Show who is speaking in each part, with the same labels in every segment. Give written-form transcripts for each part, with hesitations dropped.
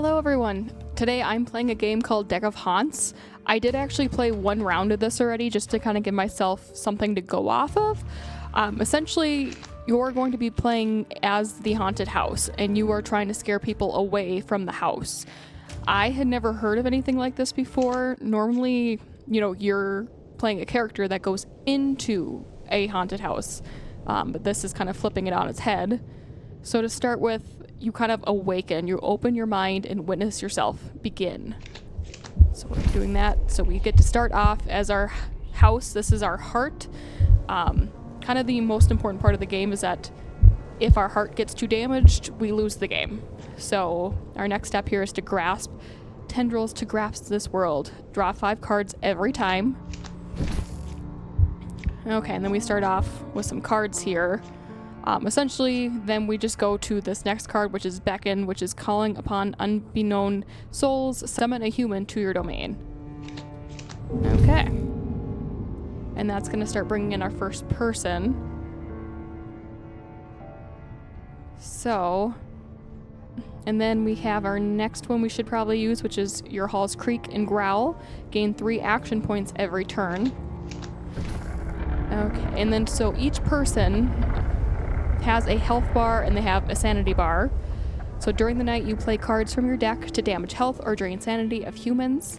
Speaker 1: Hello everyone! Today I'm playing a game called Deck of Haunts. I did actually play one round of this already just to kind of give myself something to go off of. Essentially, you're going to be playing as the haunted house and you are trying to scare people away from the house. I had never heard of anything like this before. Normally, you're playing a character that goes into a haunted house, but this is kind of flipping it on its head. So to start with, you kind of awaken, you open your mind and witness yourself begin. So we're doing that. So we get to start off as our house. This is our heart. Kind of the most important part of the game is that if our heart gets too damaged, we lose the game. So our next step here is to grasp tendrils to grasp this world. Draw 5 cards every time. Okay, and then we start off with some cards here. Essentially, then we just go to this next card, which is Beckon, which is calling upon unbeknown souls, summon a human to your domain. Okay. And that's going to start bringing in our first person. So, and then we have our next one we should probably use, which is Your Halls Creak and Growl. Gain 3 action points every turn. Okay, and then so each person has a health bar and they have a sanity bar. So during the night you play cards from your deck to damage health or drain sanity of humans.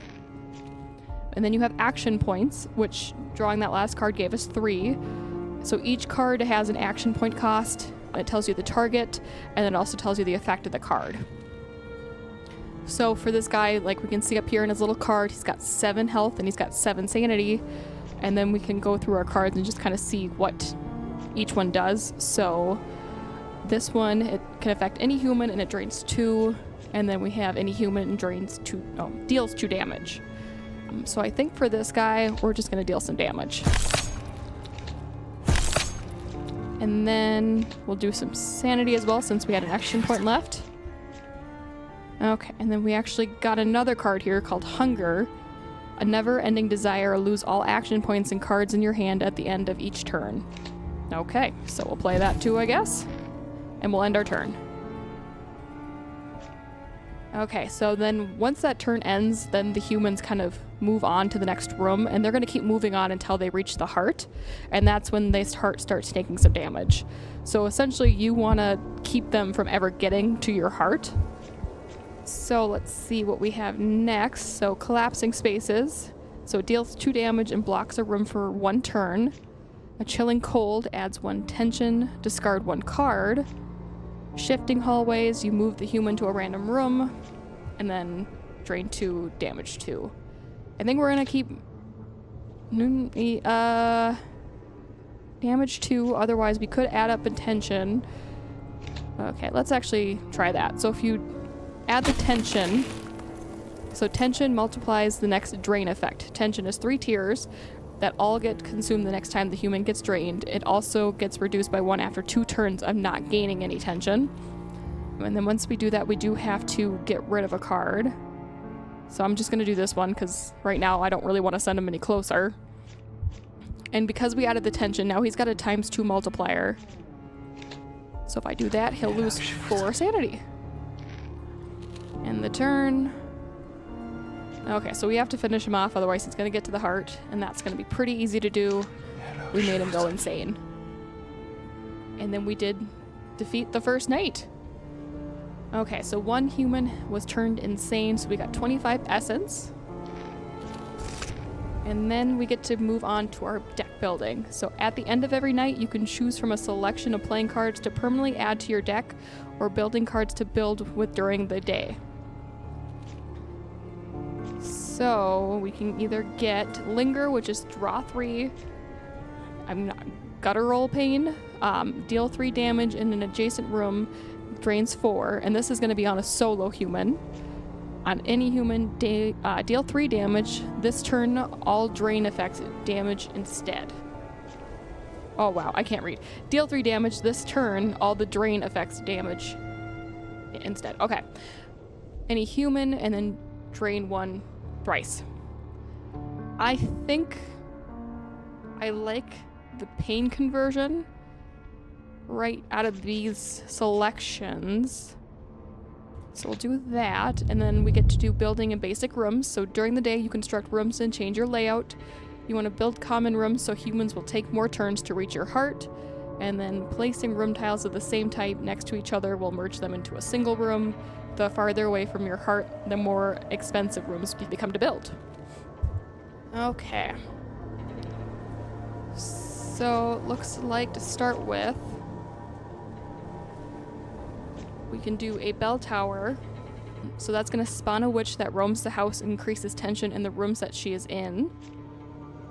Speaker 1: And then you have action points, which drawing that last card gave us 3. So each card has an action point cost. It tells you the target and it also tells you the effect of the card. So for this guy, like we can see up here in his little card, he's got 7 health and he's got 7 sanity. And then we can go through our cards and just kind of see what each one does. So this one, it can affect any human and it drains 2. And then we have any human and deals 2 damage. So I think for this guy, we're just going to deal some damage. And then we'll do some sanity as well since we had an action point left. Okay, and then we actually got another card here called Hunger. A never-ending desire. Lose all action points and cards in your hand at the end of each turn. Okay, so we'll play that too, I guess. And we'll end our turn. Okay, so then once that turn ends, then the humans kind of move on to the next room, and they're going to keep moving on until they reach the heart, and that's when they start taking some damage. So essentially, you want to keep them from ever getting to your heart. So let's see what we have next. So collapsing spaces. So it deals 2 damage and blocks a room for 1 turn. A chilling cold adds 1 tension, discard 1 card. Shifting hallways, you move the human to a random room, and then drain 2, damage 2. I think we're gonna keep damage 2, otherwise we could add up a tension. Okay, let's actually try that. So if you add the tension, so tension multiplies the next drain effect. Tension is 3 tiers that all get consumed the next time the human gets drained. It also gets reduced by 1 after 2 turns of not gaining any tension. And then once we do that, we do have to get rid of a card. So I'm just going to do this one because right now I don't really want to send him any closer. And because we added the tension, now he's got a ×2 multiplier. So if I do that, he'll lose 4 sanity. End the turn. Okay, so we have to finish him off, otherwise he's going to get to the heart, and that's going to be pretty easy to do. We made him go insane. And then we did defeat the first knight. Okay, so 1 human was turned insane, so we got 25 essence. And then we get to move on to our deck building. So at the end of every night, you can choose from a selection of playing cards to permanently add to your deck, or building cards to build with during the day. So we can either get Linger, which is draw 3. Guttural Pain. Deal 3 damage in an adjacent room. Drains 4. And this is going to be on a solo human. On any human, deal 3 damage. This turn, all drain effects damage instead. Oh wow, I can't read. Deal 3 damage. This turn, all the drain effects damage instead. Okay. Any human, and then drain 1 thrice. I think I like the pain conversion right out of these selections. So we'll do that, and then we get to do building in basic rooms. So during the day, you construct rooms and change your layout. You want to build common rooms so humans will take more turns to reach your heart, and then placing room tiles of the same type next to each other will merge them into a single room. The farther away from your heart, the more expensive rooms become to build. Okay. So, looks like to start with, we can do a bell tower. So that's going to spawn a witch that roams the house and increases tension in the rooms that she is in.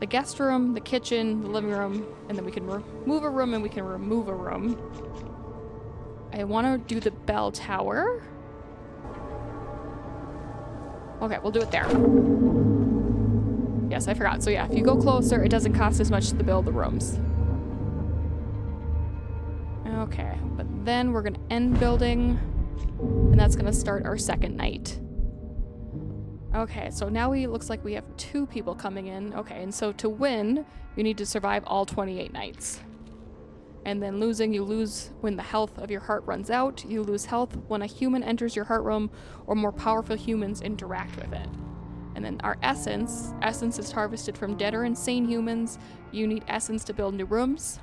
Speaker 1: The guest room, the kitchen, the living room, and then we can remove a room and we can remove a room. I want to do the bell tower. Okay, we'll do it there. Yes, I forgot. So yeah, if you go closer, it doesn't cost as much to build the rooms. Okay, but then we're gonna end building, and that's gonna start our second night. Okay, so now looks like we have 2 people coming in. Okay, and so to win, you need to survive all 28 nights. And then losing, you lose when the health of your heart runs out. You lose health when a human enters your heart room or more powerful humans interact with it. And then our essence is harvested from dead or insane humans. You need essence to build new rooms.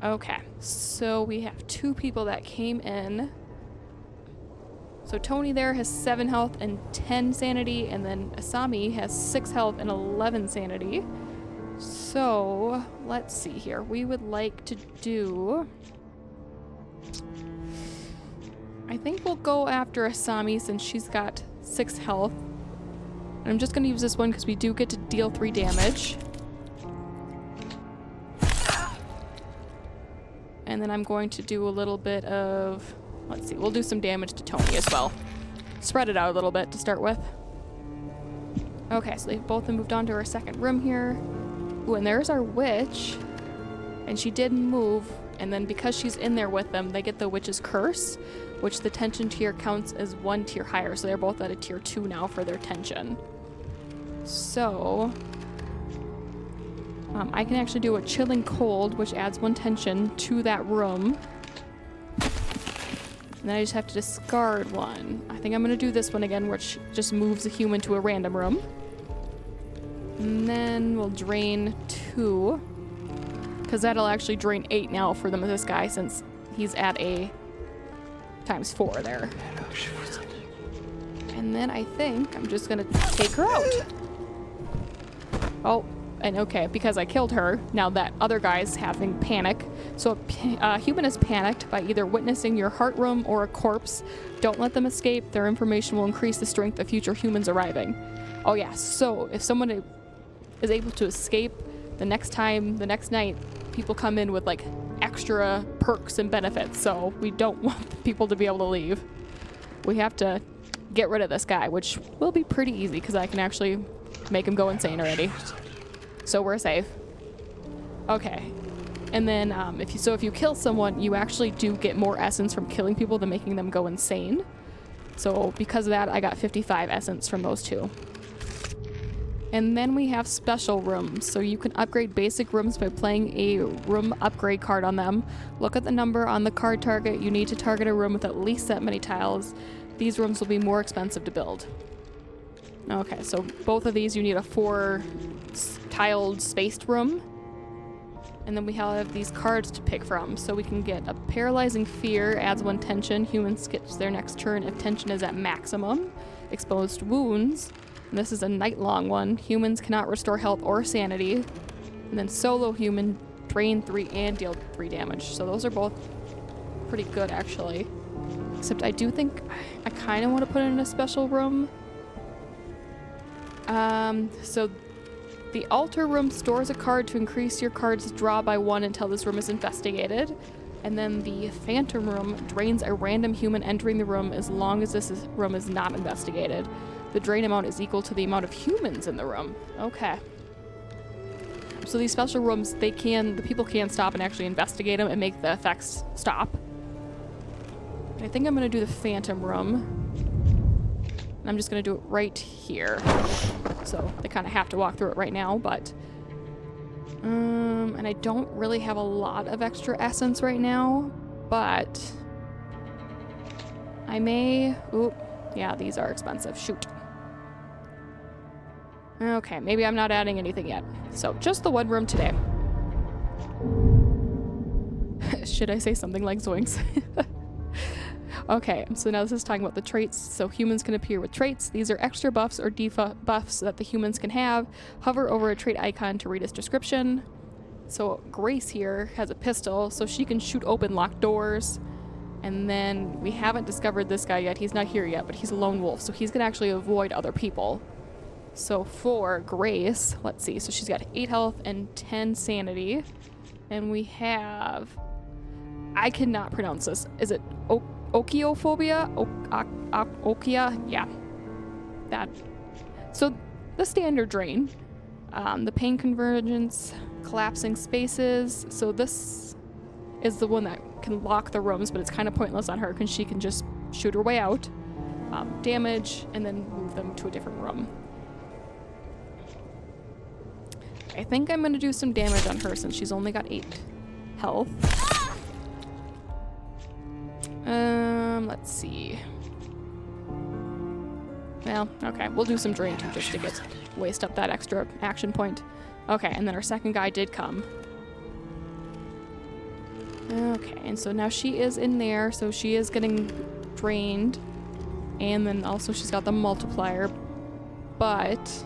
Speaker 1: Okay, so we have 2 people that came in. So Tony there has 7 health and 10 sanity, and then Asami has 6 health and 11 sanity. So, let's see here. We would like to do... I think we'll go after Asami since she's got 6 health. And I'm just going to use this one because we do get to deal 3 damage. And then I'm going to do a little bit of... Let's see, we'll do some damage to Tony as well. Spread it out a little bit to start with. Okay, so they've both moved on to our second room here. Ooh, and there's our witch. And she did move, and then because she's in there with them, they get the witch's curse, which the tension tier counts as 1 tier higher, so they're both at a tier 2 now for their tension. So... I can actually do a chilling cold, which adds 1 tension to that room. And then I just have to discard 1. I think I'm going to do this one again, which just moves a human to a random room. And then we'll drain 2. Because that'll actually drain 8 now for this guy, since he's at a times 4 there. And then I think I'm just going to take her out. Oh. And okay, because I killed her, now that other guy's having panic. So a human is panicked by either witnessing your heart room or a corpse. Don't let them escape. Their information will increase the strength of future humans arriving. Oh yeah, so if someone is able to escape, the next night, people come in with like extra perks and benefits. So we don't want people to be able to leave. We have to get rid of this guy, which will be pretty easy because I can actually make him go insane already. So we're safe. Okay. And then if you kill someone, you actually do get more essence from killing people than making them go insane. So because of that, I got 55 essence from those 2. And then we have special rooms. So you can upgrade basic rooms by playing a room upgrade card on them. Look at the number on the card target. You need to target a room with at least that many tiles. These rooms will be more expensive to build. Okay, so both of these you need a 4 tiled spaced room. And then we have these cards to pick from. So we can get a paralyzing fear, adds 1 tension. Human skips their next turn if tension is at maximum. Exposed wounds. And this is a night-long one. Humans cannot restore health or sanity. And then solo human, drain 3 and deal 3 damage. So those are both pretty good actually. Except I do think I kind of want to put it in a special room. So the altar room stores a card to increase your card's draw by 1 until this room is investigated. And then the phantom room drains a random human entering the room as long as this room is not investigated. The drain amount is equal to the amount of humans in the room. Okay. So these special rooms, the people can stop and actually investigate them and make the effects stop. I think I'm going to do the phantom room. I'm just going to do it right here. So they kind of have to walk through it right now, but... and I don't really have a lot of extra essence right now, but... I may... Oop. Yeah, these are expensive. Shoot. Okay, maybe I'm not adding anything yet. So, just the one room today. Should I say something like zoinks? Okay, so now this is talking about the traits. So humans can appear with traits. These are extra buffs or debuffs that the humans can have. Hover over a trait icon to read its description. So Grace here has a pistol, so she can shoot open locked doors. And then we haven't discovered this guy yet. He's not here yet, but he's a lone wolf, so he's gonna actually avoid other people. So for Grace, let's see. So she's got 8 health and 10 sanity. And we have... I cannot pronounce this. Is it Okiophobia? Okia? Yeah. That. So the standard drain. The pain convergence, collapsing spaces. So this is the one that can lock the rooms, but it's kind of pointless on her because she can just shoot her way out, damage, and then move them to a different room. I think I'm going to do some damage on her since she's only got 8 health. Let's see. Well, okay, we'll do some drain too just to waste up that extra action point. Okay, and then our second guy did come. Okay, and so now she is in there, so she is getting drained. And then also she's got the multiplier, but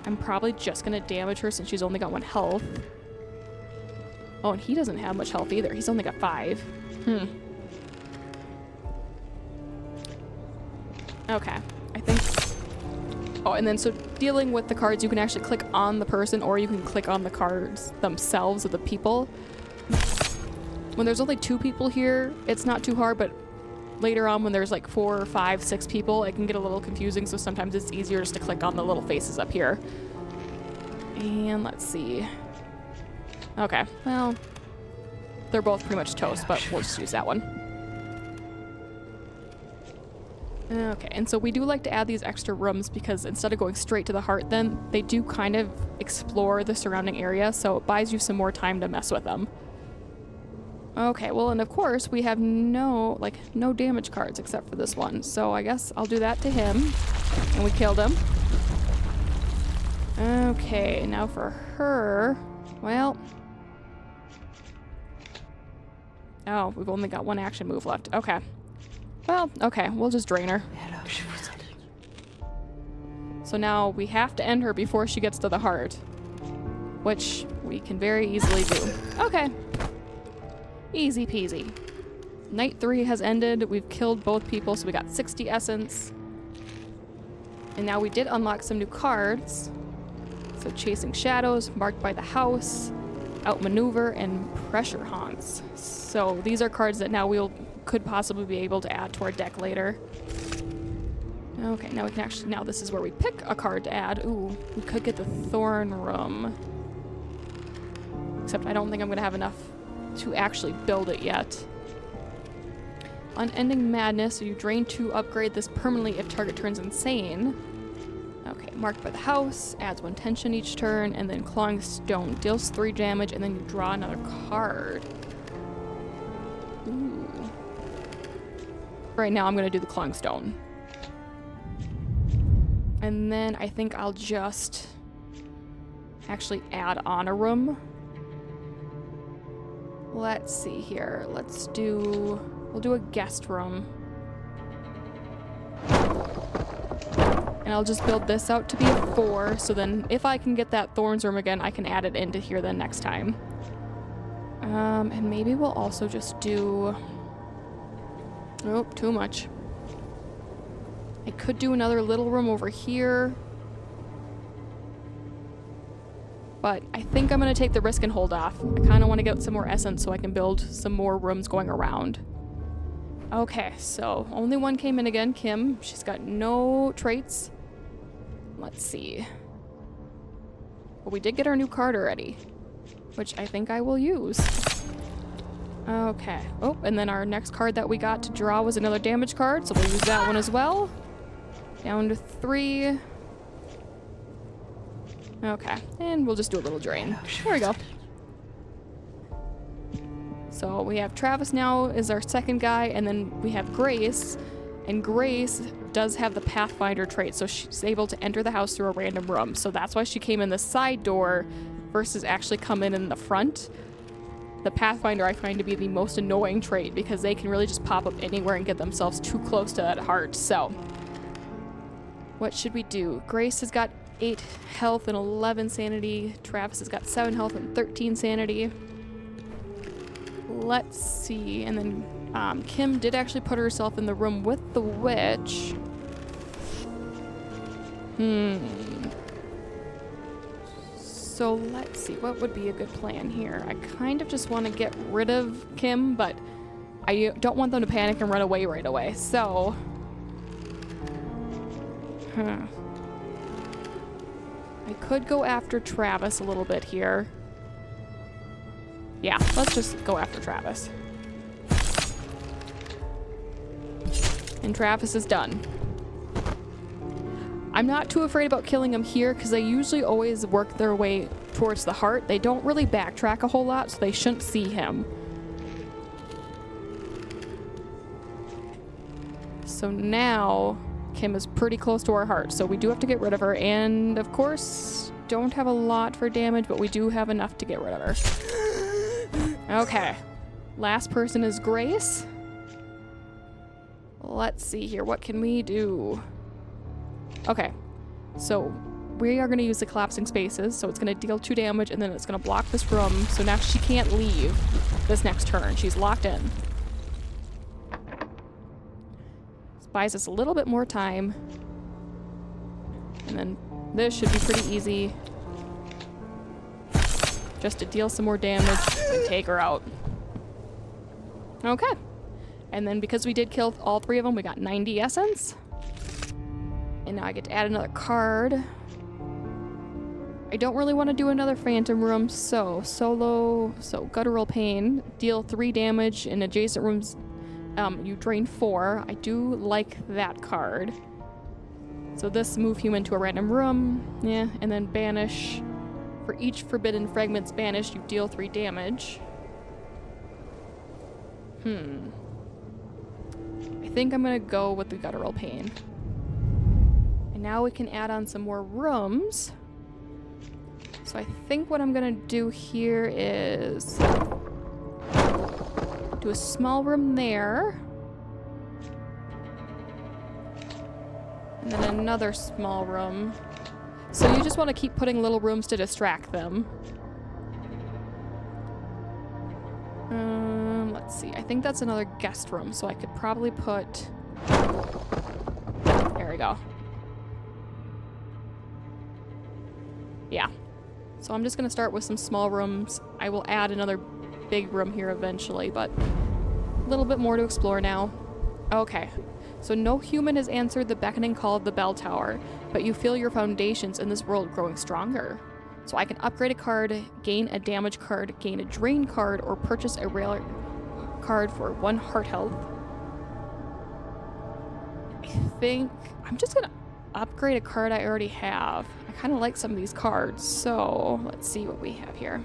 Speaker 1: I'm probably just gonna damage her since she's only got 1 health. Oh, and he doesn't have much health either. He's only got 5. Okay, I think... Oh, and then so dealing with the cards, you can actually click on the person or you can click on the cards themselves of the people. When there's only 2 people here, it's not too hard, but later on when there's like 4 or 5, 6 people, it can get a little confusing, so sometimes it's easier just to click on the little faces up here. And let's see. Okay, well, they're both pretty much toast, but we'll just use that one. Okay, and so we do like to add these extra rooms because instead of going straight to the heart, then they do kind of explore the surrounding area, so it buys you some more time to mess with them. Okay, well, and of course we have no damage cards except for this one, so I guess I'll do that to him. And we killed him. Okay, now for her, well... Oh, we've only got 1 action move left. Okay. Well, okay, we'll just drain her. So now we have to end her before she gets to the heart, which we can very easily do. Okay. Easy peasy. Night 3 has ended. We've killed both people, so we got 60 essence. And now we did unlock some new cards. So Chasing Shadows, Marked by the House, Outmaneuver, and Pressure Haunts. So these are cards that now could possibly be able to add to our deck later. Okay, now we can actually, now this is where we pick a card to add. Ooh, we could get the Thorn Room. Except I don't think I'm gonna have enough to actually build it yet. Unending Madness, so you drain 2, upgrade this permanently if target turns insane. Okay, Marked by the House, adds 1 tension each turn, and then Clawing Stone deals 3 damage, and then you draw another card. Ooh. Right now I'm gonna do the Clawing Stone. And then I think I'll just actually add on a room. Let's see here. We'll do a guest room. And I'll just build this out to be a 4, so then if I can get that Thorns room again, I can add it into here then next time. And maybe we'll also just do... Nope, too much. I could do another little room over here. But I think I'm going to take the risk and hold off. I kind of want to get some more essence so I can build some more rooms going around. Okay, so only 1 came in again, Kim. She's got no traits. Let's see. Well, we did get our new card already, which I think I will use. Okay. Oh, and then our next card that we got to draw was another damage card, so we'll use that one as well. Down to 3. Okay, and we'll just do a little drain. There we go. So So we have Travis now is our second guy, and then we have Grace. And Grace does have the Pathfinder trait, so she's able to enter the house through a random room. So that's why she came in the side door versus actually come in the front. The Pathfinder I find to be the most annoying trait because they can really just pop up anywhere and get themselves too close to that heart. So what should we do? Grace has got 8 health and 11 sanity. Travis has got 7 health and 13 sanity. Let's see. And then Kim did actually put herself in the room with the witch. So let's see. What would be a good plan here? I kind of just want to get rid of Kim, but I don't want them to panic and run away right away. So... I could go after Travis a little bit here. Yeah, let's just go after Travis. And Travis is done. I'm not too afraid about killing him here because they usually always work their way towards the heart. They don't really backtrack a whole lot, so they shouldn't see him. So now Kim is pretty close to our heart, so we do have to get rid of her. And of course, don't have a lot for damage, but we do have enough to get rid of her. Okay. Last person is Grace. Let's see here. What can we do? Okay. So we are going to use the collapsing spaces. So it's going to deal 2 damage, and then it's going to block this room. So now she can't leave this next turn. She's locked in. This buys us a little bit more time. And then this should be pretty easy. Just to deal some more damage and take her out. Okay. And then because we did kill all 3 of them, we got 90 essence. And now I get to add another card. I don't really want to do another phantom room, so guttural pain. Deal 3 damage in adjacent rooms. You drain 4. I do like that card. So this move human to a random room. Yeah, and then banish. For each forbidden fragments banished, you deal 3 damage. I think I'm gonna go with the guttural pain. And now we can add on some more rooms. So I think what I'm gonna do here is do a small room there. And then another small room. So you just want to keep putting little rooms to distract them. Let's see. I think that's another guest room, so I could probably put... There we go. Yeah. So I'm just going to start with some small rooms. I will add another big room here eventually, but a little bit more to explore now. Okay. So no human has answered the beckoning call of the bell tower, but you feel your foundations in this world growing stronger. So I can upgrade a card, gain a damage card, gain a drain card, or purchase a rare card for 1 heart health. I think I'm just gonna upgrade a card I already have. I kind of like some of these cards, so let's see what we have here.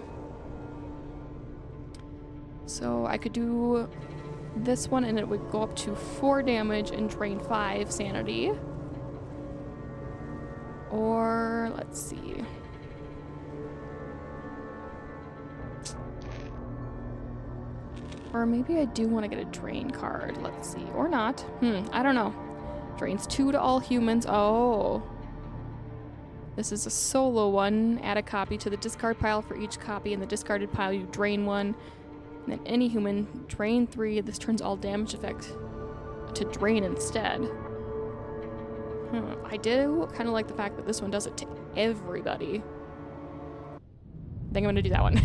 Speaker 1: So I could do this one and it would go up to 4 damage and drain 5 sanity. Or let's see. Or maybe I do want to get a drain card. Let's see. Or not. I don't know. Drains 2 to all humans. Oh. This is a solo one. Add a copy to the discard pile. For each copy in the discarded pile, you drain 1. And then any human, drain 3. This turns all damage effect to drain instead. I do kind of like the fact that this one does it to everybody. I think I'm going to do that one.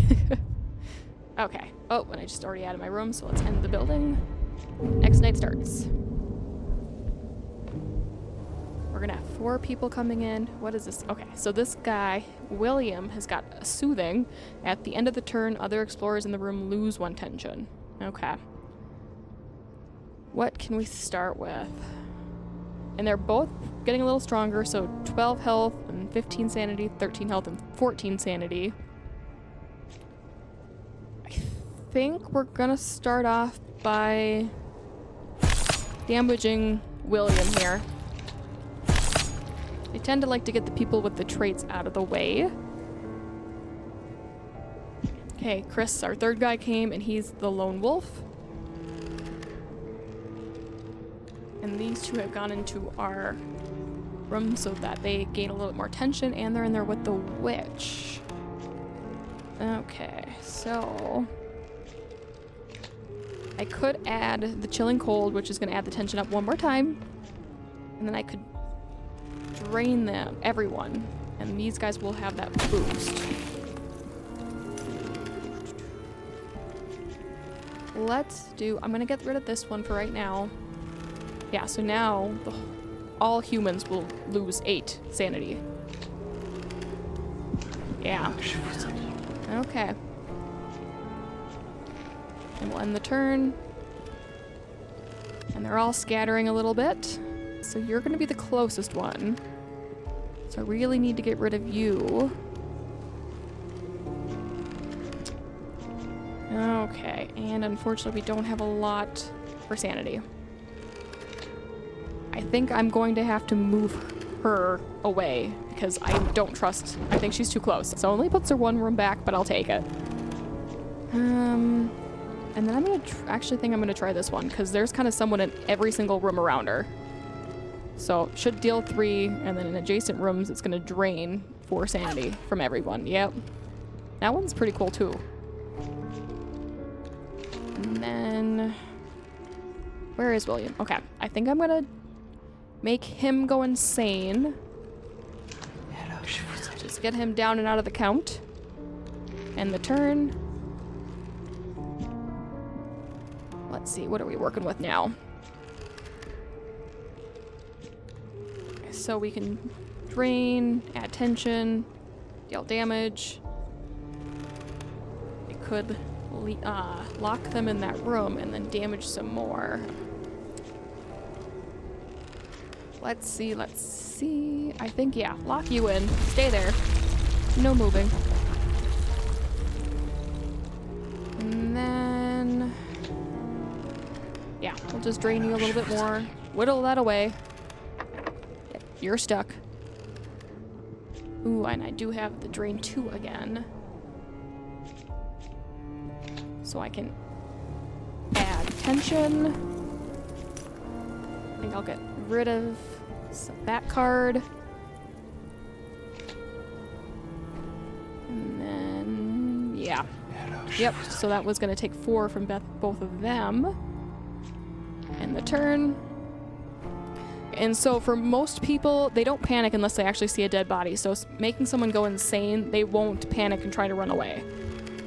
Speaker 1: Okay. Oh, and I just already added my room, so let's end the building. Next night starts. We're going to have 4 people coming in. What is this? Okay, so this guy, William, has got a soothing. At the end of the turn, other explorers in the room lose 1 tension. Okay. What can we start with? And they're both getting a little stronger, so 12 health and 15 sanity, 13 health and 14 sanity. I think we're gonna start off by damaging William here. I tend to like to get the people with the traits out of the way. Okay, Chris, our third guy, came, and he's the lone wolf. And these two have gone into our room so that they gain a little bit more tension, and they're in there with the witch. Okay, so I could add the chilling cold, which is going to add the tension up one more time, and then I could drain them, everyone, and these guys will have that boost. Let's do, I'm gonna get rid of this one for right now. Yeah, so now all humans will lose 8 sanity. Yeah. Okay. And we'll end the turn. And they're all scattering a little bit. So you're gonna be the closest one. So I really need to get rid of you. Okay, and unfortunately we don't have a lot for sanity. I think I'm going to have to move her away because I don't trust, I think she's too close. So it only puts her one room back, but I'll take it. And then I'm gonna actually think I'm gonna try this one because there's kind of someone in every single room around her. So should deal 3, and then in adjacent rooms it's gonna drain 4 sanity from everyone. Yep. That one's pretty cool too. And then where is William? Okay, I think I'm gonna make him go insane. Just get him down and out of the count. And the turn. Let's see, what are we working with now? So we can drain, add tension, deal damage. It could lock them in that room and then damage some more. Let's see. I think, yeah, lock you in. Stay there. No moving. And then, yeah, we'll just drain you a little bit more. Whittle that away. You're stuck. Ooh, and I do have the drain 2 again. So I can add tension. I think I'll get rid of that card. And then, yeah. Yep, so that was going to take 4 from both of them. And the turn. And so for most people, they don't panic unless they actually see a dead body. So making someone go insane, they won't panic and try to run away.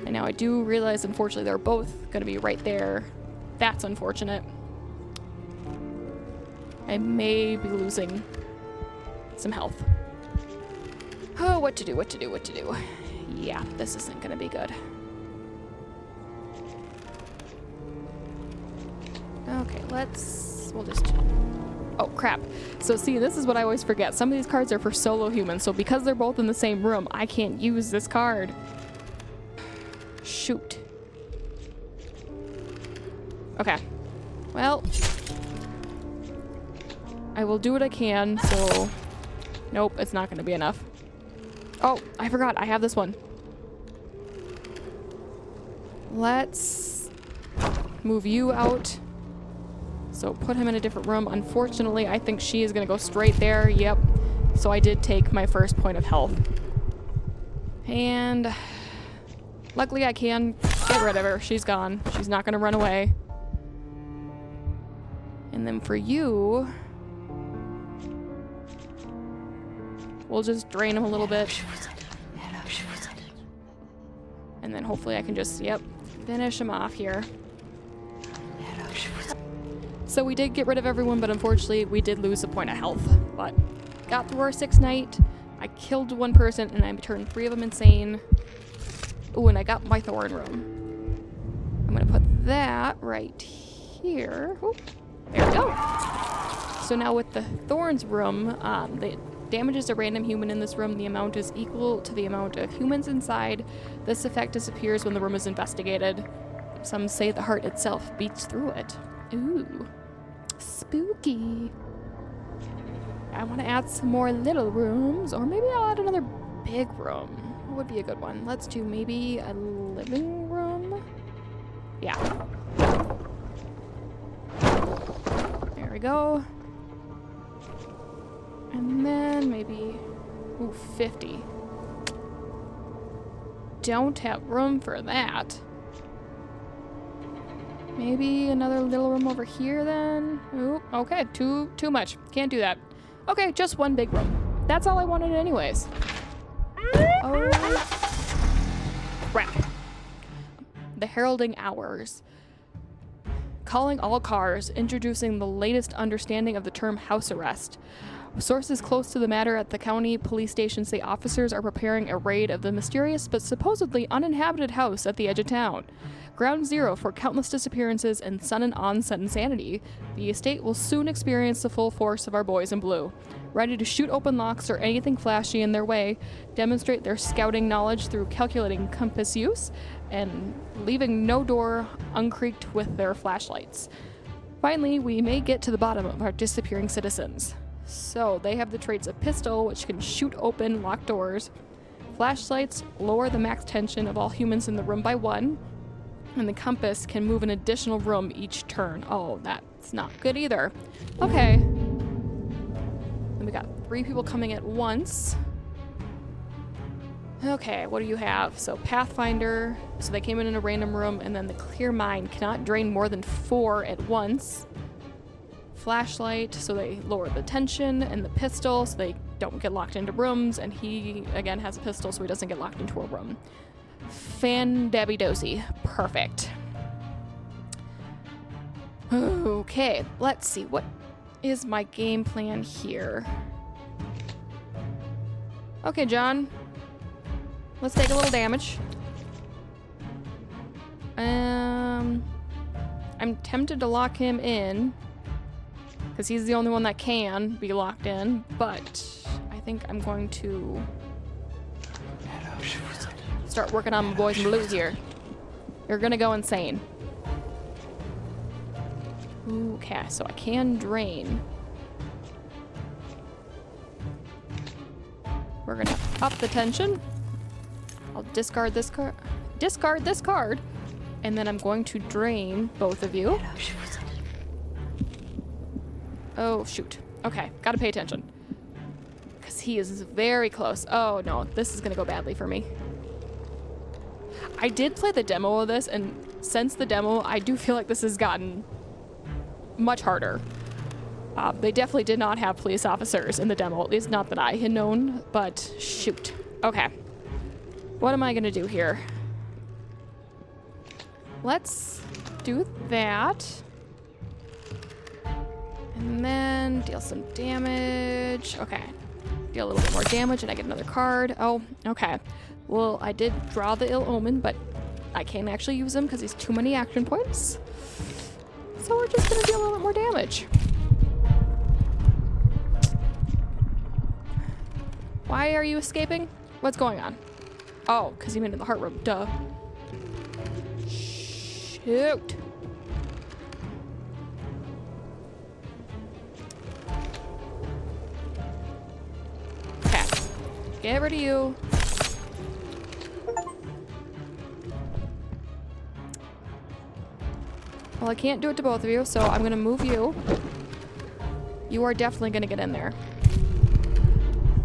Speaker 1: And now I do realize, unfortunately, they're both going to be right there. That's unfortunate. I may be losing some health. Oh, what to do. Yeah, this isn't going to be good. Okay, we'll just... Oh, crap. So see, this is what I always forget. Some of these cards are for solo humans, so because they're both in the same room, I can't use this card. Shoot. Okay. Well, I will do what I can, so... Nope, it's not going to be enough. Oh, I forgot. I have this one. Let's move you out. So put him in a different room. Unfortunately, I think she is going to go straight there. Yep. So I did take my first point of health. And luckily I can get rid of her. She's gone. She's not going to run away. And then for you, we'll just drain him a little bit. And then hopefully I can just, yep, finish him off here. So we did get rid of everyone, but unfortunately we did lose a point of health. But got through our 6th night. I killed 1 person and I turned 3 of them insane. Ooh, and I got my thorn room. I'm gonna put that right here. Ooh, there we go. So now with the thorns room, the damages a random human in this room. The amount is equal to the amount of humans inside. This effect disappears when the room is investigated. Some say the heart itself beats through it. Ooh. Spooky. I want to add some more little rooms, or maybe I'll add another big room. What would be a good one? Let's do maybe a living room. Yeah. There we go. And then maybe, ooh, 50. Don't have room for that. Maybe another little room over here then. Ooh, okay, too much. Can't do that. Okay, just one big room. That's all I wanted anyways. Oh, crap. The heralding hours. Calling all cars, introducing the latest understanding of the term house arrest. Sources close to the matter at the county police station say officers are preparing a raid of the mysterious but supposedly uninhabited house at the edge of town. Ground zero for countless disappearances and sudden onset insanity, the estate will soon experience the full force of our boys in blue. Ready to shoot open locks or anything flashy in their way, demonstrate their scouting knowledge through calculating compass use, and leaving no door uncreaked with their flashlights. Finally, we may get to the bottom of our disappearing citizens. So, they have the traits of pistol, which can shoot open locked doors. Flashlights lower the max tension of all humans in the room by 1. And the compass can move an additional room each turn. Oh, that's not good either. Okay. And we got 3 people coming at once. Okay, what do you have? So Pathfinder, so they came in a random room, and then the clear mind cannot drain more than 4 at once. Flashlight, so they lower the tension, and the pistol, so they don't get locked into rooms, and he, again, has a pistol, so he doesn't get locked into a room. Fan-dabby-dosey. Perfect. Okay, let's see. What is my game plan here? Okay, John. Let's take a little damage. I'm tempted to lock him in, because he's the only one that can be locked in, but I think I'm going to start working on my boys in blues here. You're gonna go insane. Okay, so I can drain. We're gonna up the tension. I'll discard this card. Discard this card. And then I'm going to drain both of you. Oh, shoot. Okay, gotta pay attention. Because he is very close. Oh, no, this is gonna go badly for me. I did play the demo of this, and since the demo, I do feel like this has gotten much harder. They definitely did not have police officers in the demo, at least not that I had known, but shoot. Okay. What am I gonna do here? Let's do that. And then deal some damage. Okay. Deal a little bit more damage and I get another card. Oh, okay. Well, I did draw the Ill Omen, but I can't actually use him because he's too many action points. So we're just gonna deal a little bit more damage. Why are you escaping? What's going on? Oh, because you went in the heart room. Duh. Shoot. Okay. Get rid of you. Well, I can't do it to both of you, so I'm gonna move you. You are definitely gonna get in there.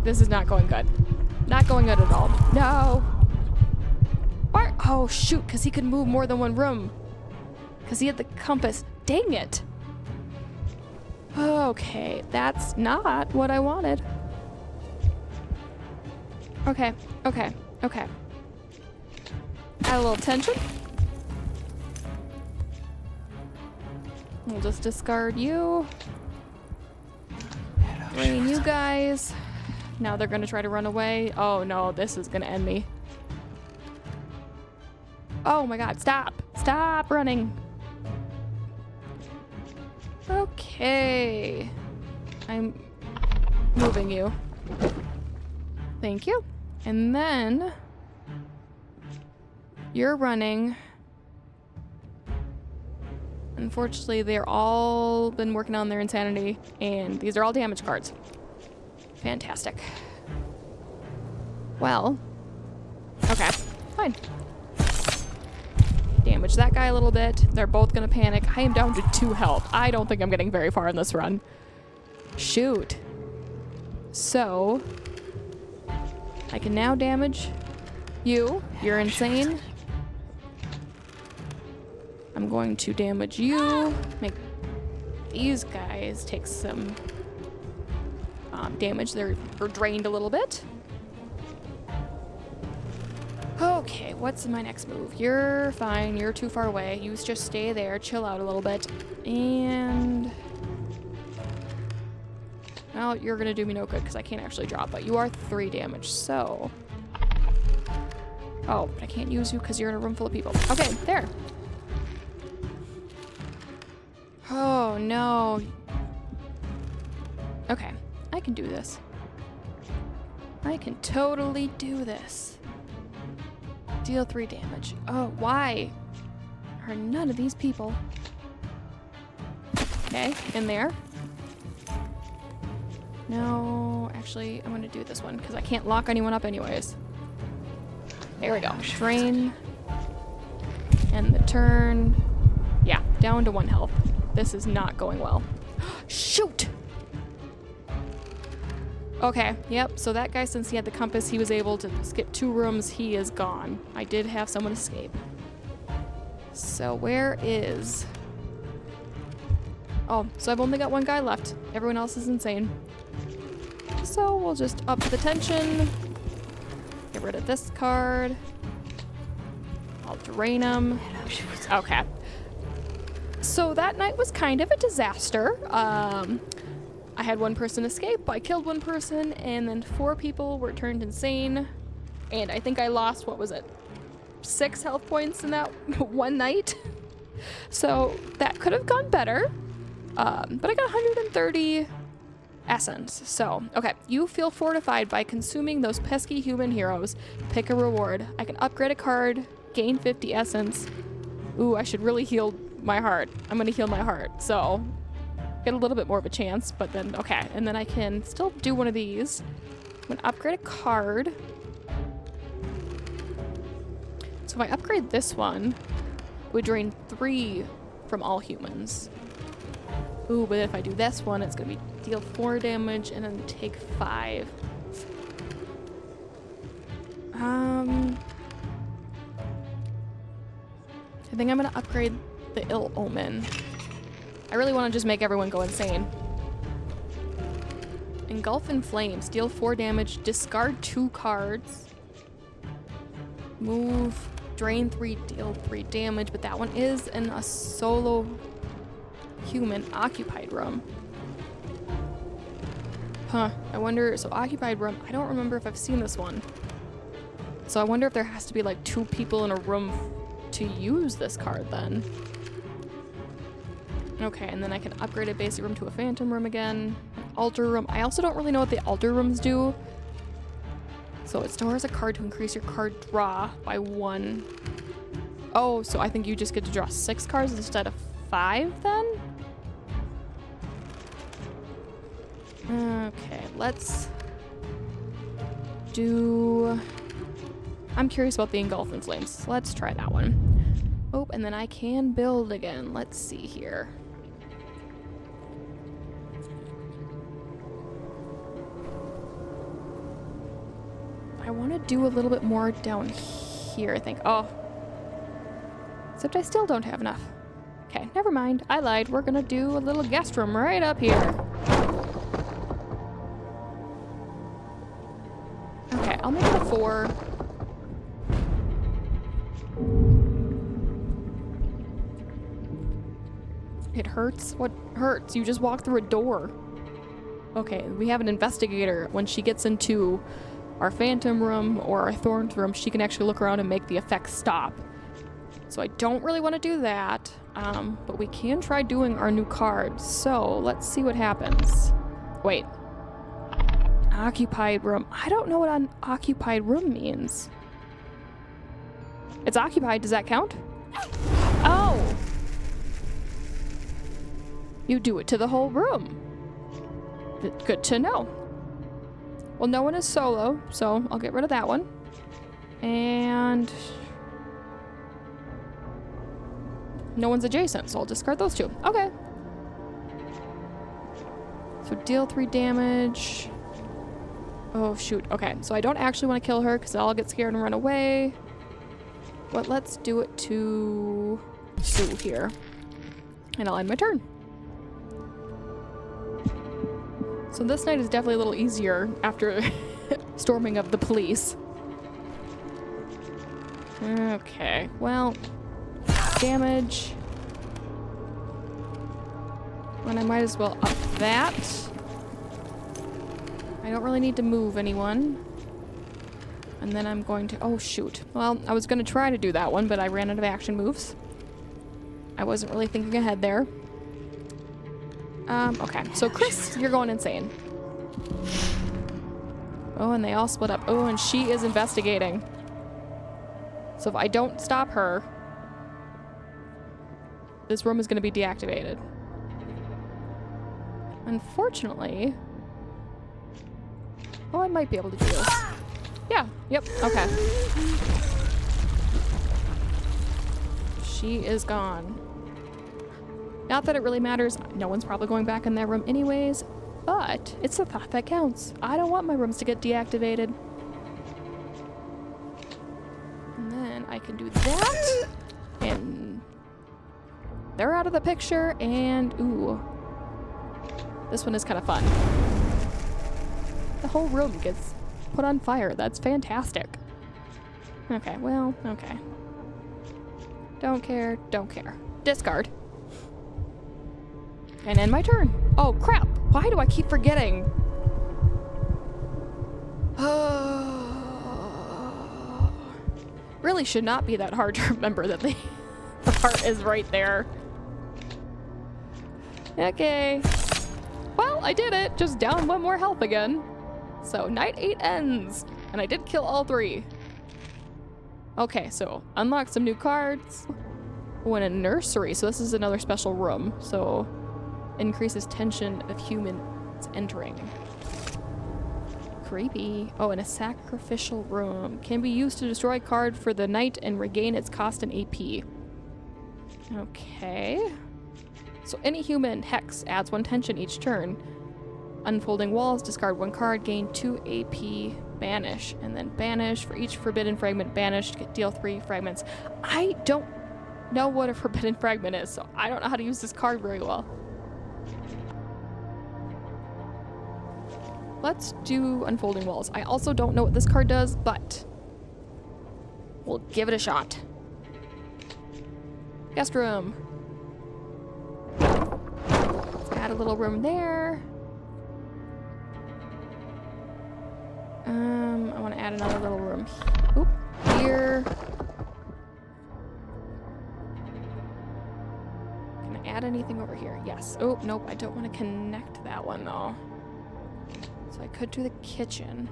Speaker 1: This is not going good. Not going good at all. No! Why? Oh, shoot, because he could move more than one room. Because he had the compass. Dang it! Okay, that's not what I wanted. Okay, okay, okay. Add a little tension. We'll just discard you. Drain you guys. Now they're gonna try to run away. Oh no, this is gonna end me. Oh my god, stop! Stop running! Okay. I'm moving you. Thank you. And then you're running Unfortunately, they're all been working on their insanity, and these are all damage cards. Fantastic. Well, okay, fine. Damage that guy a little bit. They're both gonna panic. I am down to 2 health. I don't think I'm getting very far in this run. Shoot. So, I can now damage you. You're insane. I'm going to damage you. Make these guys take some damage. They're drained a little bit. Okay, what's my next move? You're fine. You're too far away. You just stay there. Chill out a little bit. And... well, you're going to do me no good because I can't actually drop, but you are 3 damage, so... oh, but I can't use you because you're in a room full of people. Okay, there. Oh, no. Okay, I can do this. I can totally do this. Deal 3 damage. Oh, why are none of these people... okay, in there. No, actually, I'm gonna do this one because I can't lock anyone up anyways. There we go. Drain. And the turn. Yeah, down to 1 health. This is not going well. Shoot! Okay, yep, so that guy, since he had the compass, he was able to skip 2 rooms. He is gone. I did have someone escape. So where is... oh, so I've only got 1 guy left. Everyone else is insane. So we'll just up the tension. Get rid of this card. I'll drain him. Okay. So that night was kind of a disaster. I had 1 person escape, I killed 1 person, and then 4 people were turned insane. And I think I lost, what was it? 6 health points in that one night. So that could have gone better. But I got 130 essence. So, okay, you feel fortified by consuming those pesky human heroes. Pick a reward. I can upgrade a card, gain 50 essence. Ooh, I should really heal my heart. I'm gonna heal my heart, so get a little bit more of a chance, but then, okay. And then I can still do one of these. I'm gonna upgrade a card. So if I upgrade this one, it would drain 3 from all humans. Ooh, but if I do this one, it's gonna be deal 4 damage and then take 5. I think I'm gonna upgrade the Ill Omen. I really want to just make everyone go insane. Engulf in Flames. Deal 4 damage. Discard 2 cards. Move. Drain 3. Deal 3 damage. But that one is in a solo human occupied room. Huh. I wonder... so occupied room. I don't remember if I've seen this one. So I wonder if there has to be like 2 people in a room to use this card then. Okay, and then I can upgrade a basic room to a phantom room again. An altar room. I also don't really know what the altar rooms do. So it stores a card to increase your card draw by 1. Oh, so I think you just get to draw 6 cards instead of 5 then? Okay, let's do... I'm curious about the Engulf in Flames. Let's try that one. Oh, and then I can build again. Let's see here. I want to do a little bit more down here, I think. Oh. Except I still don't have enough. Okay, never mind. I lied. We're gonna do a little guest room right up here. Okay, I'll make it a 4. It hurts? What hurts? You just walk through a door. Okay, we have an investigator. When she gets into our phantom room or our thorns room, she can actually look around and make the effect stop. So I don't really want to do that, but we can try doing our new card. So let's see what happens. Wait. Occupied room. I don't know what an occupied room means. It's occupied. Does that count? Oh! You do it to the whole room. Good to know. Well, no one is solo, so I'll get rid of that one. And no one's adjacent, so I'll discard those two. Okay. So deal 3 damage. Oh, shoot. Okay, so I don't actually want to kill her because I'll get scared and run away. But let's do it to Sue here. And I'll end my turn. So this night is definitely a little easier after storming of the police. Okay, well, damage. And I might as well up that. I don't really need to move anyone. And then I'm going to, oh shoot. Well, I was gonna try to do that one, but I ran out of action moves. I wasn't really thinking ahead there. Okay, so Chris, you're going insane. Oh, and they all split up. Oh, and she is investigating. So if I don't stop her, this room is going to be deactivated. Unfortunately... Oh, I might be able to do this. Yeah, yep, okay. She is gone. Not that it really matters. No one's probably going back in that room anyways, but it's the thought that counts. I don't want my rooms to get deactivated. And then I can do that, and they're out of the picture, and ooh, this one is kind of fun. The whole room gets put on fire. That's fantastic. Okay, well, okay. Don't care, don't care. Discard. And end my turn. Oh, crap. Why do I keep forgetting? Really should not be that hard to remember that the heart is right there. Okay. Well, I did it. Just down 1 more health again. So, night 8 ends. And I did kill all 3. Okay, so unlock some new cards. Oh, and a nursery. So this is another special room. So... increases tension of humans entering. Creepy. Oh, and a sacrificial room. Can be used to destroy a card for the night and regain its cost in AP. Okay. So any human hex adds 1 tension each turn. Unfolding walls, discard 1 card, gain 2 AP, banish. And then banish for each forbidden fragment banished, deal 3 fragments. I don't know what a forbidden fragment is, so I don't know how to use this card very well. Let's do Unfolding Walls. I also don't know what this card does, but we'll give it a shot. Guest room. Let's add a little room there. I want to add another little room. Oop, here. Can I add anything over here? Yes. Oh, nope, I don't want to connect that one though. So I could do the kitchen.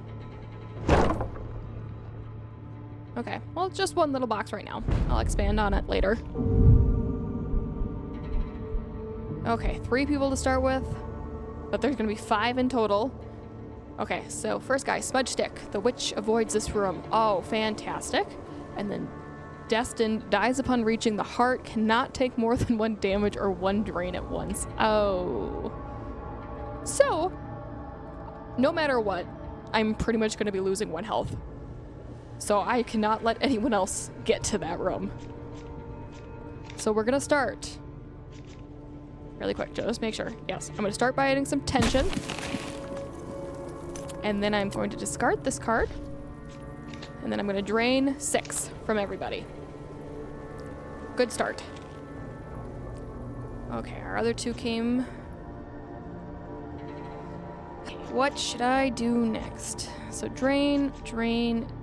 Speaker 1: Okay, well, it's just 1 little box right now. I'll expand on it later. Okay, 3 people to start with, but there's gonna be 5 in total. Okay, so first guy, Smudge Stick. The witch avoids this room. Oh, fantastic. And then Destined dies upon reaching the heart, cannot take more than 1 damage or 1 drain at once. Oh. So, no matter what, I'm pretty much going to be losing 1 health. So I cannot let anyone else get to that room. So we're going to start really quick, just make sure. Yes, I'm going to start by adding some tension. And then I'm going to discard this card. And then I'm going to drain 6 from everybody. Good start. Okay, our other 2 came... What should I do next? So drain,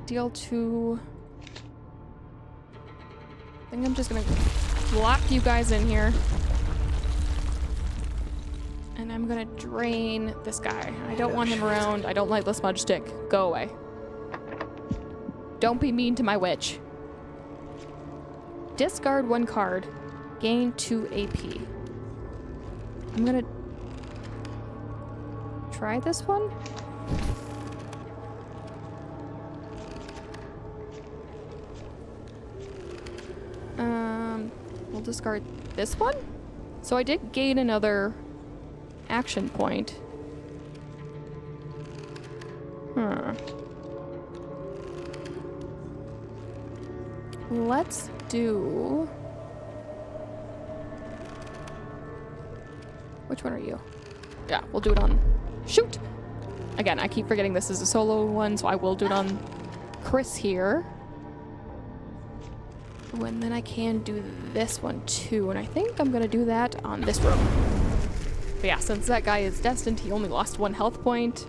Speaker 1: deal 2. I think I'm just gonna lock you guys in here. And I'm gonna drain this guy. I don't want him around. I don't like the Smudge Stick. Go away. Don't be mean to my witch. Discard 1 card. Gain 2 AP. I'm gonna try this one. We'll discard this one. So I did gain another action point. Let's do... Which one are you? Yeah, we'll do it on... Shoot! Again, I keep forgetting this is a solo one, so I will do it on Chris here. Ooh, and then I can do this one too, and I think I'm gonna do that on this room. But yeah, since that guy is destined, he only lost 1 health point,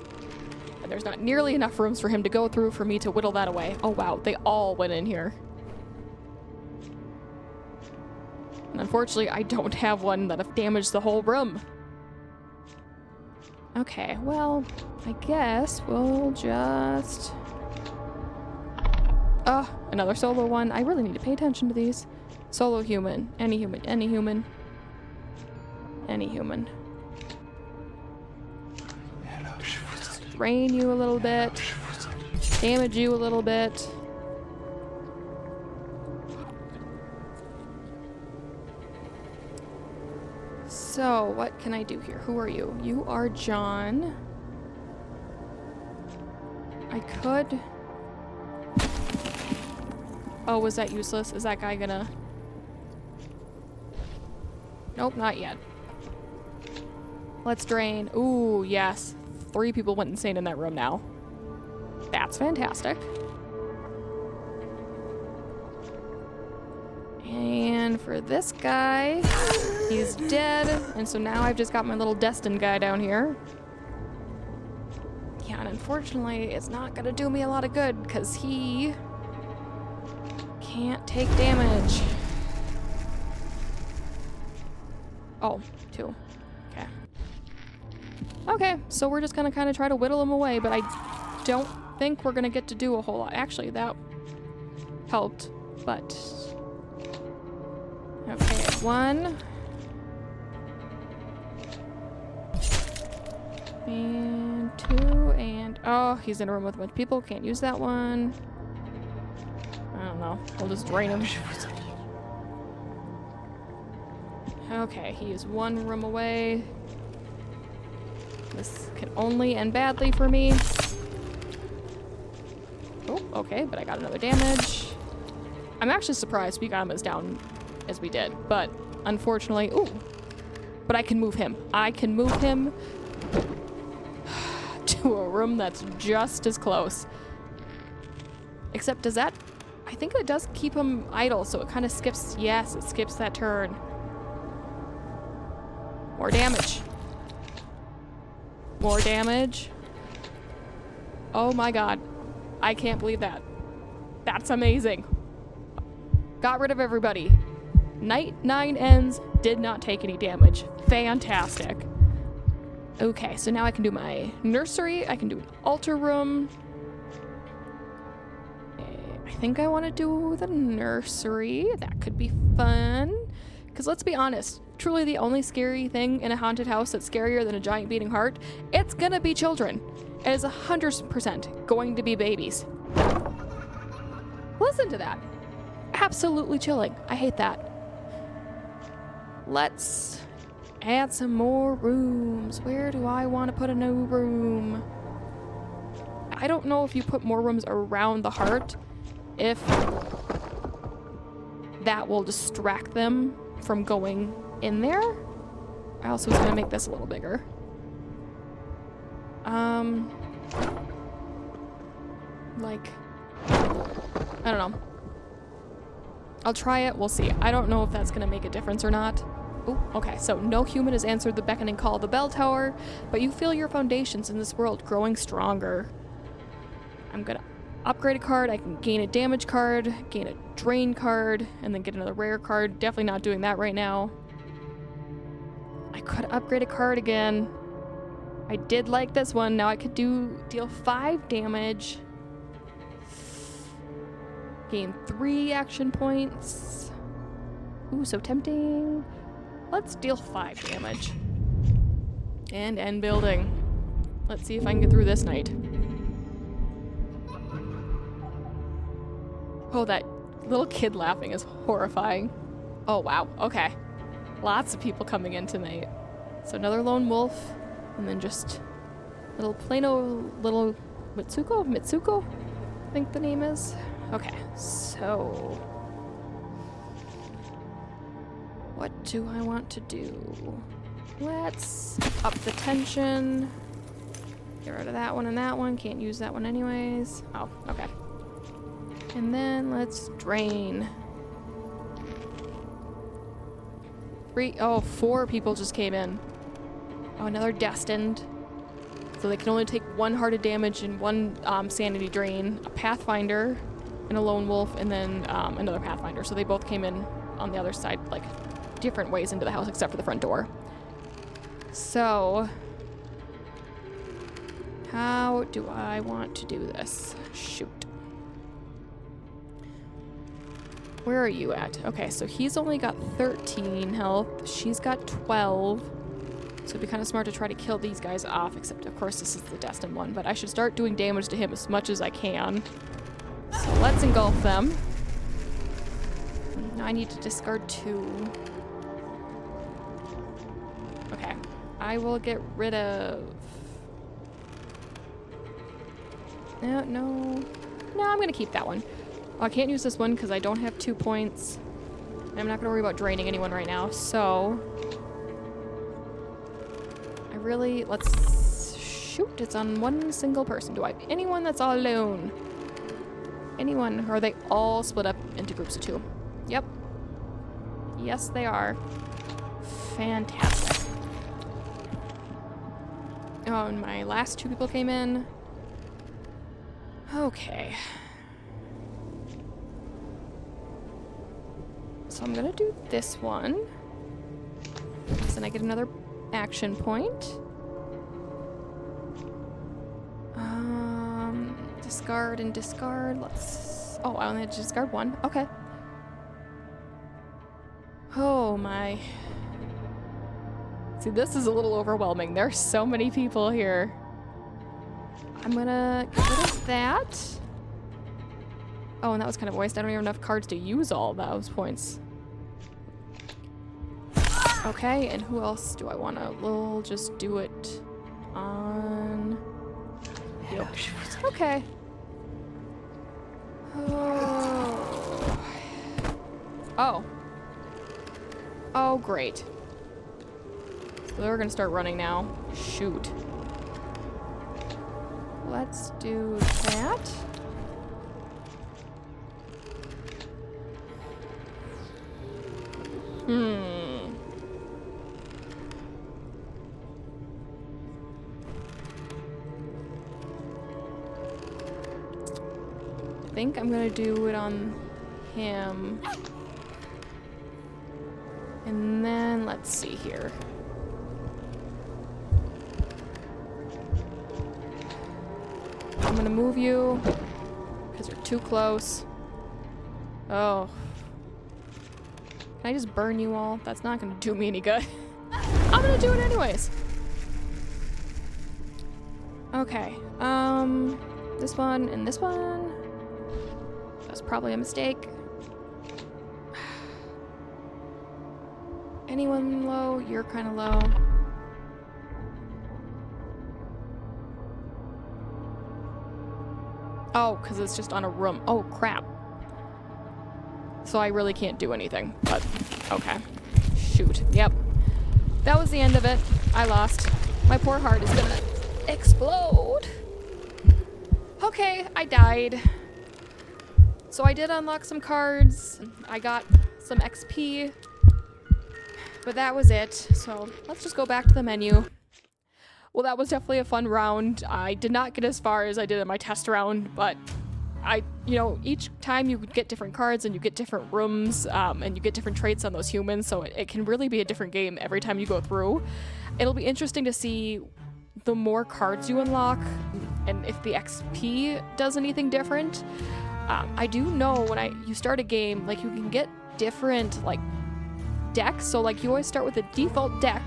Speaker 1: and there's not nearly enough rooms for him to go through for me to whittle that away. Oh wow, they all went in here. And unfortunately, I don't have one that have damaged the whole room. Okay, well, I guess we'll just... another solo one. I really need to pay attention to these. Solo human. Any human. Any human. Any human. Drain you a little bit. Damage you a little bit. So, what can I do here? Who are you? You are John. I could... Oh, was that useless? Is that guy gonna... Nope, not yet. Let's drain. Ooh, yes. 3 people went insane in that room now. That's fantastic. And for this guy, he's dead. And so now I've just got my little destined guy down here. Yeah, and unfortunately, it's not gonna do me a lot of good because he can't take damage. Oh, 2. Okay. Okay, so we're just gonna kind of try to whittle him away, but I don't think we're gonna get to do a whole lot. Actually, that helped, but... Okay, 1. And 2, and... Oh, he's in a room with a bunch of people. Can't use that one. I don't know. We'll just drain him. Okay, he is 1 room away. This can only end badly for me. Oh, okay, but I got another damage. I'm actually surprised we got him as down as we did, but unfortunately... Ooh! But I can move him. I can move him to a room that's just as close. Except does that... I think it does keep him idle, so it kind of skips... Yes, it skips that turn. More damage. More damage. Oh my god. I can't believe that. That's amazing. Got rid of everybody. Night 9 ends, did not take any damage. Fantastic. Okay, so now I can do my nursery. I can do an altar room. I think I want to do the nursery. That could be fun. Because let's be honest, truly the only scary thing in a haunted house that's scarier than a giant beating heart, it's gonna be children. It is 100% going to be babies. Listen to that. Absolutely chilling. I hate that. Let's add some more rooms. Where do I want to put a new room? I don't know if you put more rooms around the heart, if that will distract them from going in there. I also was gonna make this a little bigger. Like, I don't know. I'll try it, we'll see. I don't know if that's gonna make a difference or not. Ooh, okay, so no human has answered the beckoning call of the bell tower, but you feel your foundations in this world growing stronger. I'm gonna upgrade a card. I can gain a damage card, gain a drain card, and then get another rare card. Definitely not doing that right now. I could upgrade a card again. I did like this one. Now I could deal 5 damage. Gain 3 action points. Ooh, so tempting. Let's deal 5 damage. And end building. Let's see if I can get through this night. Oh, that little kid laughing is horrifying. Oh, wow. Okay. Lots of people coming in tonight. So another lone wolf, and then just little Plano, little Mitsuko, I think the name is. Okay, so what do I want to do? Let's up the tension. Get rid of that one and that one. Can't use that one anyways. Oh, okay. And then let's drain. 4 people just came in. Oh, another destined. So they can only take 1 hearted damage and 1 sanity drain. A pathfinder and a lone wolf, and then another pathfinder. So they both came in on the other side, like different ways into the house except for the front door. So how do I want to do this? Shoot. Where are you at? Okay, so he's only got 13 health. She's got 12. So it'd be kind of smart to try to kill these guys off, except of course this is the destined one. But I should start doing damage to him as much as I can. So let's engulf them. Now I need to discard 2. Okay, I will get rid of... No, I'm gonna keep that one. Oh, I can't use this one because I don't have 2 points. I'm not gonna worry about draining anyone right now, so... let's shoot, it's on 1 single person. Do I have anyone that's all alone? Anyone? Or are they all split up into groups of 2? Yep. Yes, they are. Fantastic. Oh, and my last 2 people came in. Okay. So I'm gonna do this one. So then I get another action point. Discard and discard. Let's... Oh, I only had to discard 1. Okay. Oh my. See, this is a little overwhelming. There's so many people here. I'm gonna get rid of that. Oh, and that was kind of a waste. I don't even have enough cards to use all those points. Okay, and who else do I want to... We'll just do it on... Yep. Okay. Oh. Oh, great. So they're gonna start running now. Shoot. Let's do that. I think I'm gonna do it on him. And then let's see here. I'm gonna move you because you're too close. Oh. Can I just burn you all? That's not gonna do me any good. I'm gonna do it anyways. Okay. This one and this one. That's probably a mistake. Anyone low? You're kind of low. Oh, because it's just on a room. Oh, crap. So I really can't do anything, but okay. Shoot. Yep. That was the end of it. I lost. My poor heart is gonna explode. Okay, I died. So I did unlock some cards. I got some XP. But that was it. So let's just go back to the menu. Well, that was definitely a fun round. I did not get as far as I did in my test round, but each time you get different cards and you get different rooms, and you get different traits on those humans, so it can really be a different game every time you go through. It'll be interesting to see the more cards you unlock and if the XP does anything different. I do know when you start a game, like, you can get different, like, decks. So, like, you always start with a default deck,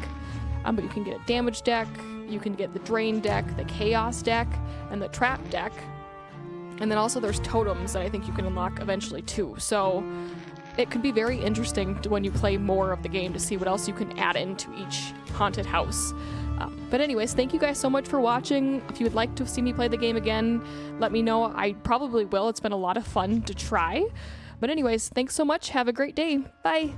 Speaker 1: But you can get a damage deck, you can get the drain deck, the chaos deck, and the trap deck. And then also there's totems that I think you can unlock eventually too. So it could be very interesting when you play more of the game to see what else you can add into each haunted house. But anyways, thank you guys so much for watching. If you would like to see me play the game again, let me know. I probably will. It's been a lot of fun to try. But anyways, thanks so much. Have a great day. Bye.